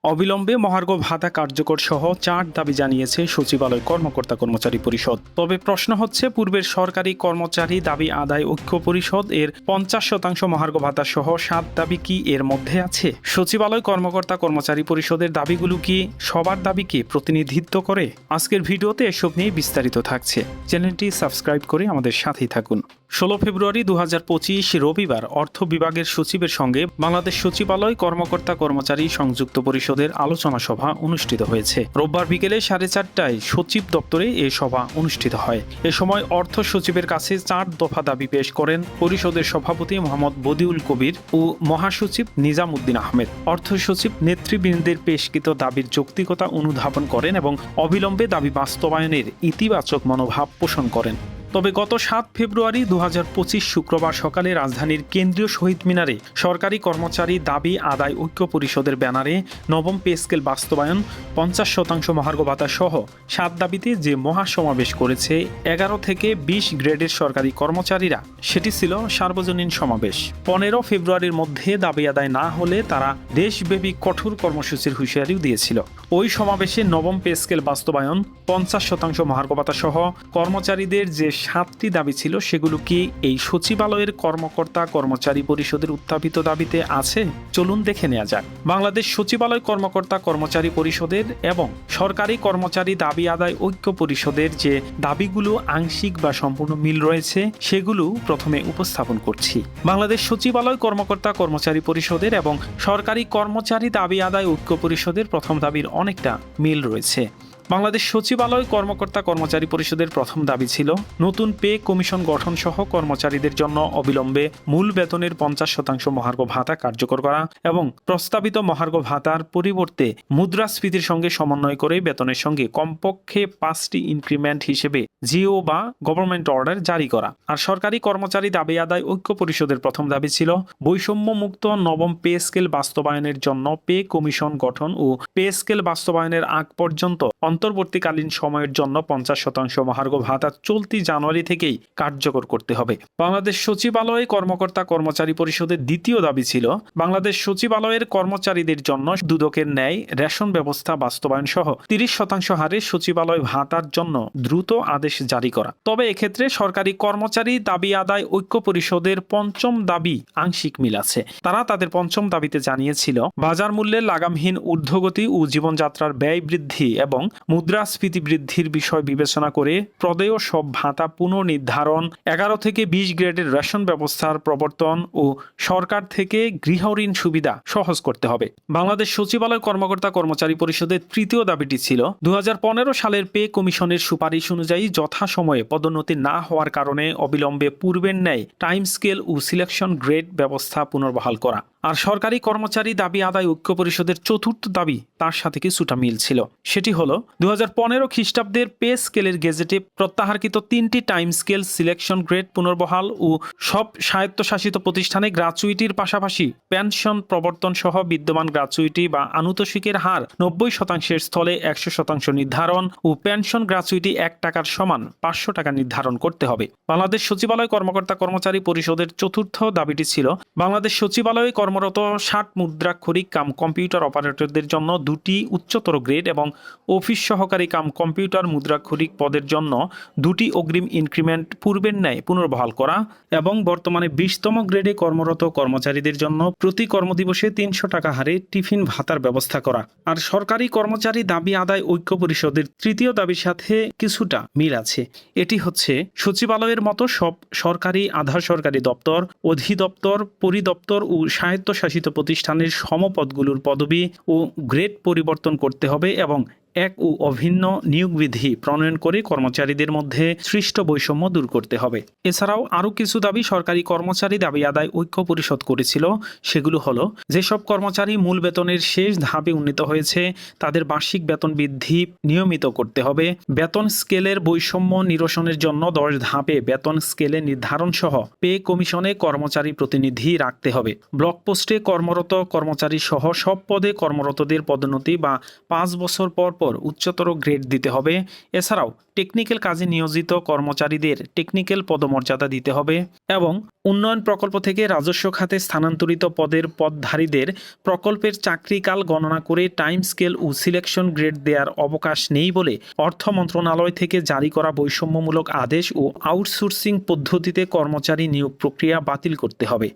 অবিলম্বে মহার্ঘ ভাতা কার্যকর সহ 4 দাবি জানিয়েছে সচিবালয় কর্মকর্তা কর্মচারী পরিষদ। তবে প্রশ্ন হচ্ছে, পূর্বের সরকারি কর্মচারী দাবি আদায় ঐক্য পরিষদ এর 50% মহার্ঘ ভাতা সহ 7 দাবি কি এর মধ্যে আছে? সচিবালয় কর্মকর্তা কর্মচারী পরিষদের দাবিগুলো কি সবার দাবিকে প্রতিনিধিত্ব করে? আজকের ভিডিওতে এসব নিয়ে বিস্তারিত থাকছে। চ্যানেলটি সাবস্ক্রাইব করে আমাদের সাথেই থাকুন। 16 ফেব্রুয়ারি 2025 রবিবার অর্থ বিভাগের সচিবের সঙ্গে বাংলাদেশ সচিবালয় কর্মকর্তা কর্মচারী সংযুক্ত পরিষদের আলোচনা সভা অনুষ্ঠিত হয়েছে। রোববার বিকেলে 4:30টায় সচিব দপ্তরে এ সভা অনুষ্ঠিত হয়। এ সময় অর্থ সচিবের কাছে 4 দফা দাবি পেশ করেন পরিষদের সভাপতি মোহাম্মদ বদিউল কবির ও মহাসচিব নিজাম উদ্দিন আহমেদ। অর্থ সচিব নেতৃবৃন্দের পেশকৃত দাবির যৌক্তিকতা অনুধাবন করেন এবং অবিলম্বে দাবি বাস্তবায়নের ইতিবাচক মনোভাব পোষণ করেন। তবে গত 7 ফেব্রুয়ারি 2025 শুক্রবার সকালে রাজধানীর কেন্দ্রীয় শহীদ মিনারে সরকারি কর্মচারী দাবি আদায় ঐক্য পরিষদের ব্যানারে নবম পে স্কেল বাস্তবায়ন, 50% মহার্ঘ ভাতা সহ 7 দাবিতে যে মহাসমাবেশ করেছে 11 থেকে 20 গ্রেডের সরকারি কর্মচারীরা, সেটি ছিল সার্বজনীন সমাবেশ। 15 ফেব্রুয়ারির মধ্যে দাবি আদায় না হলে তারা দেশব্যাপী কঠোর কর্মসূচির হুঁশিয়ারিও দিয়েছিল। ওই সমাবেশে নবম পে স্কেল বাস্তবায়ন, 50% মহার্ঘ ভাতা সহ কর্মচারীদের যে 7টি দাবি ছিল সেগুলো কি এই সচিবালয়ের কর্মকর্তা কর্মচারী পরিষদের উত্থাপিত দাবিতে আছে? চলুন দেখে নেওয়া যাক। বাংলাদেশ সচিবালয় কর্মকর্তা কর্মচারী পরিষদের এবং সরকারি কর্মচারী দাবি আদায় ঐক্য পরিষদের যে দাবিগুলো আংশিক বা সম্পূর্ণ মিল রয়েছে সেগুলো প্রথমে উপস্থাপন করছি। বাংলাদেশ সচিবালয় কর্মকর্তা কর্মচারী পরিষদের এবং সরকারি কর্মচারী দাবি আদায় ঐক্য পরিষদের প্রথম দাবির অনেকটা মিল রয়েছে। বাংলাদেশ সচিবালয় কর্মকর্তা কর্মচারী পরিষদের প্রথম দাবি ছিল নতুন পে কমিশন গঠন সহ কর্মচারীদের জন্য অবিলম্বে মূল বেতনের 50% মহার্ঘ ভাতা কার্যকর করা এবং প্রস্তাবিত মহার্ঘ ভাতার পরিবর্তে মুদ্রাস্ফীতির সঙ্গে সমন্বয় করে বেতনের সঙ্গে কমপক্ষে 5টি ইনক্রিমেন্ট হিসেবে জিও বা গভর্নমেন্ট অর্ডার জারি করা। আর সরকারি কর্মচারী দাবি আদায় ঐক্য পরিষদের প্রথম দাবি ছিল বৈষম্যমুক্ত নবম পে স্কেল বাস্তবায়নের জন্য পে কমিশন গঠন ও পে স্কেল বাস্তবায়নের আগ পর্যন্ত অন্তর্বর্তীকালীন সময়ের জন্য 50% মহার্ঘ ভাতা চলতি জানুয়ারি থেকেই কার্যকর করতে হবে। বাংলাদেশ সচিবালয় কর্মকর্তা কর্মচারী পরিষদের দ্বিতীয় দাবি ছিল বাংলাদেশ সচিবালয়ের কর্মচারীদের জন্য দুদকের ন্যায় রেশন ব্যবস্থা বাস্তবায়ন সহ 30% হারে সচিবালয় ভাতার জন্য দ্রুত আদেশ জারি করা। তবে এক্ষেত্রে সরকারি কর্মচারী দাবি আদায় ঐক্য পরিষদের পঞ্চম দাবি আংশিক মিল আছে। তারা তাদের পঞ্চম দাবিতে জানিয়েছিল বাজার মূল্যের লাগামহীন ঊর্ধ্বগতি ও জীবনযাত্রার ব্যয় বৃদ্ধি এবং মুদ্রাস্ফীতি বৃদ্ধির বিষয় বিবেচনা করে প্রদেয় সব ভাতা পুনর্নির্ধারণ, 11 থেকে 20 গ্রেডের রেশন ব্যবস্থার প্রবর্তন ও সরকার থেকে গৃহ ঋণ সুবিধা সহজ করতে হবে। বাংলাদেশ সচিবালয় কর্মকর্তা কর্মচারী পরিষদের তৃতীয় দাবিটি ছিল 2015 সালের পে কমিশনের সুপারিশ অনুযায়ী যথাসময়ে পদোন্নতি না হওয়ার কারণে অবিলম্বে পূর্বের ন্যায় টাইম স্কেল ও সিলেকশন গ্রেড ব্যবস্থা পুনর্বহাল করা। আর সরকারি কর্মচারী দাবি আদায় ঐক্য পরিষদের চতুর্থ দাবি তার সাথে কিছুটা মিল ছিল। সেটি হলো 2015 খ্রিস্টাব্দের পে স্কেলের গেজেটে প্রত্যাহারকৃত 3টি টাইম স্কেল সিলেকশন গ্রেড পুনর্বহাল ও সব স্বায়ত্তশাসিত প্রতিষ্ঠানে গ্র্যাচুইটির পাশাপাশি পেনশন প্রবর্তন সহ বিদ্যমান গ্র্যাচুইটি বা আনুতোষিকের হার 90%-এর স্থলে 100% নির্ধারণ ও পেনশন গ্র্যাচুইটি 1 টাকার সমান 500 টাকা নির্ধারণ করতে হবে। বাংলাদেশ সচিবালয় কর্মকর্তা কর্মচারী পরিষদের চতুর্থ দাবিটি ছিল বাংলাদেশ সচিবালয়ে কর্মরত 60 মুদ্রাক্ষরিক কাম কম্পিউটার অপারেটরদের জন্য 2টি উচ্চতর গ্রেড এবং অফিস সহকারী কাম কম্পিউটার মুদ্রাক্ষরিক পদের জন্য 2টি অগ্রিম ইনক্রিমেন্ট পূর্বের ন্যায় পুনর্বহাল করা এবং বর্তমানে 20তম গ্রেডে কর্মরত কর্মচারীদের জন্য প্রতি কর্মদিবসে 300 টাকা হারে টিফিন ভাতার ব্যবস্থা করা। আর সরকারি কর্মচারী দাবি আদায় ঐক্য পরিষদের তৃতীয় দাবির সাথে কিছুটা মিল আছে। এটি হচ্ছে সচিবালয়ের মতো সব সরকারি আধা সরকারি দপ্তর, অধিদপ্তর, পরিদপ্তর ও স্বায়ত্তশাসিত প্রতিষ্ঠানের সমপদগুলোর পদবি ও গ্রেড পরিবর্তন করতে হবে এবং এক ও অভিন্ন নিয়োগ বিধি প্রণয়ন করে কর্মচারীদের মধ্যে সৃষ্ট বৈষম্য দূর করতে হবে। এছাড়াও আরও কিছু দাবি সরকারি কর্মচারী দাবি আদায় ঐক্য পরিষদ করেছিল। সেগুলো হলো যেসব কর্মচারী মূল বেতনের শেষ ধাপে উন্নীত হয়েছে তাদের বার্ষিক বেতন বৃদ্ধি নিয়মিত করতে হবে, বেতন স্কেলের বৈষম্য নিরসনের জন্য 10 ধাপে বেতন স্কেলে নির্ধারণ সহ পে কমিশনে কর্মচারী প্রতিনিধি রাখতে হবে, ব্লক পোস্টে কর্মরত কর্মচারী সহ সব পদে কর্মরতদের পদোন্নতি বা 5 বছর পর পর উচ্চতর গ্রেড দিতে হবে। এছাড়াও টেকনিক্যাল কাজে নিয়োজিত কর্মচারীদের টেকনিক্যাল পদমর্যাদা দিতে হবে এবং উন্নয়ন প্রকল্প থেকে রাজস্ব খাতে স্থানান্তরিত পদের পদধারীদের প্রকল্পের চাকরিকাল গণনা করে টাইম স্কেল ও সিলেকশন গ্রেড দেওয়ার অবকাশ নেই বলে অর্থ মন্ত্রণালয় থেকে জারি করা বৈষম্যমূলক আদেশ ও আউটসোর্সিং পদ্ধতিতে কর্মচারী নিয়োগ প্রক্রিয়া বাতিল করতে হবে।